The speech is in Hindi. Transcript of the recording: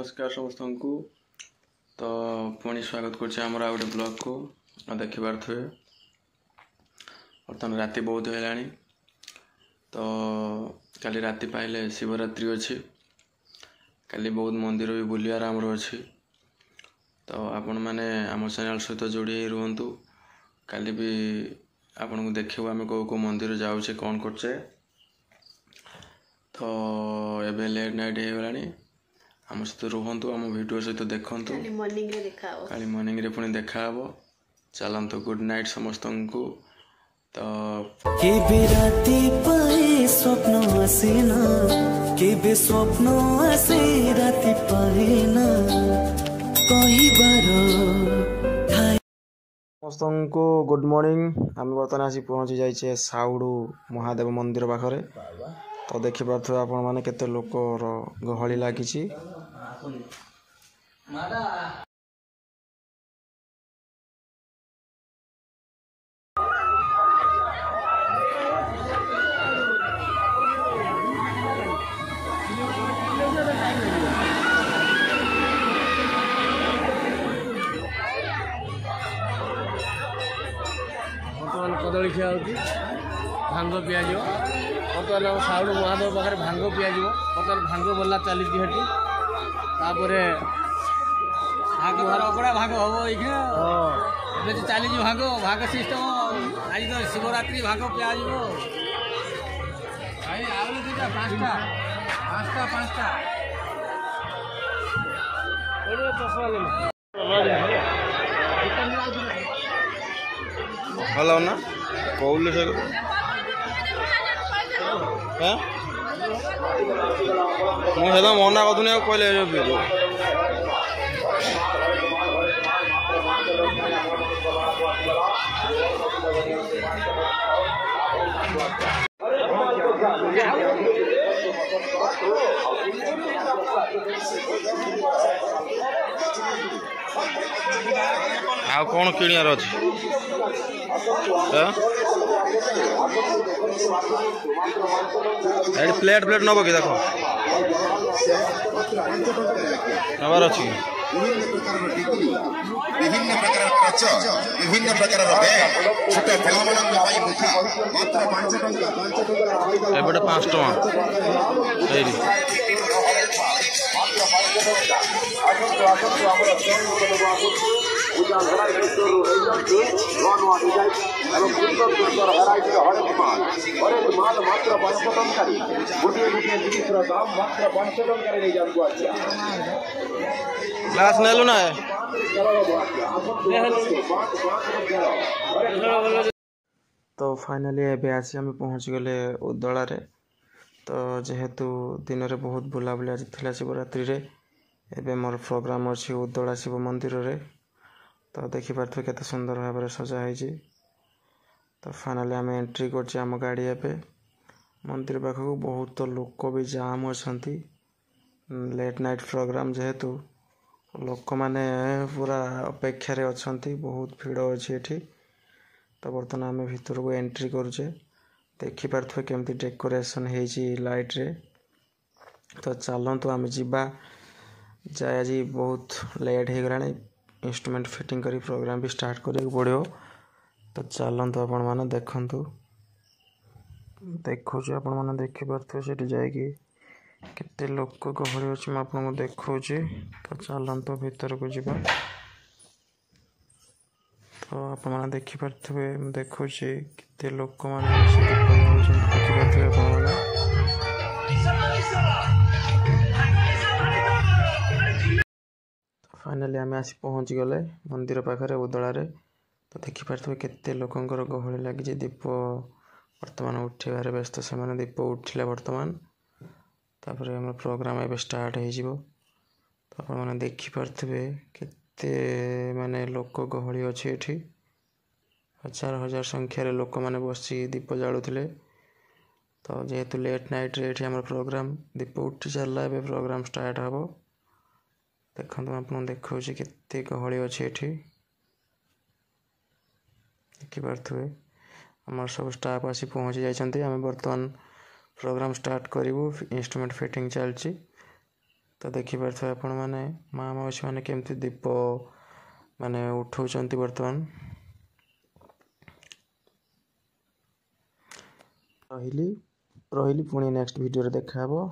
नमस्कार समस्त को। तो पुणी स्वागत कर गोटे ब्लॉग को देखि पारे बर्तमान राति बहुत है। तो काली राति पाइले शिवरात्रि अच्छी, काली बहुत मंदिर भी बुलियार आमर अच्छी। तो आपण मैंने आम चैनल सहित जोड़ी रुहतु। काली भी आपन को देखियो आम कौ मंदिर जाऊे कौन करचे। तो एबे लेट नाइट हो गलानी, आम सहित रुहतु, आम वीडियो सहित देखंतु। काली मॉर्निंग रे पुणी देखा हबो। चलंतु, गुड नाइट समस्त को। तो केबे राति पाए स्वप्न आसेना, केबे स्वप्न आसे राति पाए ना, कही बार समस्त को गुड मॉर्निंग। आम बर्तमान आसी पहुँची जाइए साउडू महादेव मंदिर पाखरे। तो देखि पारे आपण माने केते लोकर गहली लागिची। बर्तमान कदली खिया भांग पिज। बर्तमान साउड महादेव पाखे भांग पिज। बर्तमान भांग बोला चली अगड़ा भाग हम ये चली भाग भाग सिस्टम। आज तो शिवरात्रि भाग पिज पाँचटा भल ना कहले से मुझे मना कदुनि कहले आ कौन किणार अच्छे प्लेट प्लेट नब कि देख नबार अच्छी विभिन्न प्रकार काच, विभिन्न प्रकार छोट मात्र 5 टंका। एबे 5 ग्लास नेलु ना तो फाइनली एबे आसी हम पहुँच गले उदला रे। तो जेहेतु दिन रे बहुत बुलाबुली आज थिला शिवरात्रि रे, एबे मोर प्रोग्राम अच्छी उदला शिव मंदिर रे। तो देखि पारथु केते सुंदर भाव में सजा है। तो फाइनली आम एंट्री कर आम गाड़ी एबे मंदिर पाखक। बहुत लोक भी जाम अच्छी, लेट नाइट प्रोग्राम जेहेतु लोक माने पूरा अपेक्षा रे अच्छी, बहुत भीड़ अच्छी एठी। तो बर्तमान आम भीतर को एंट्री करुचे। देखि पारथुवे केमती डेकोरेशन हेची लाइट रे। तो चलतु आम जीवा जाए। आज बहुत लेट हो गलानी, इंस्ट्रूमेंट फिटिंग करी प्रोग्राम भी स्टार्ट करिया पड़ो। तो चलतु आपण माने देखंतु। देखुचे आपण माने देखि पारथुवे सेठी जायकी केते लोक गहଳି अछि म आपन को देखौची। तो चलतु भीतर को जीवा। तो आपण माने देखि पारथुवे देखौची केते लोक माने देखि पारथुवे आपण माने। फाइनली आम आसी पहुँच गले मंदिर पाखरे उदला रे। तो देखि पारथुवे केते लोकंकर गहଳି लागी। दीप वर्तमान उठेबार व्यस्त से माने दीप उठिला वर्तमान। तापर हम प्रोग्राम एबे स्टार्ट हो जिवो। तो आपण माने देखि पारथुवे केते माने लोक गहଳି अछि एठी। हजार हजार संख्यार लोक माने बसी दीप जालुथिले। तो जेहेतु लेट नाइट रे एठी हमर प्रोग्राम दीप उठी चलला, एबे प्रोग्राम स्टार्ट हबो। देखंतु आपन देखौची केते गहଳି अछि एठी। देखि पारथुवे हमर सब स्टाफ आसी पहुँची जाइछन्ती। आमे वर्तमान प्रोग्राम स्टार्ट करिवु। इंस्ट्रूमेंट फिटिंग चलची। ତ ଦେଖିପାରୁଥିବେ ଆପଣମାନେ ମା ମାଉସୀ ମାନେ କେମିତି ଦୀପ ମାନେ ଉଠଉଛନ୍ତି ବର୍ତ୍ତମାନ। ରହିଲି ପୁଣି ନେକ୍ସଟ ଭିଡ଼ିଓରେ ଦେଖା ହେବ।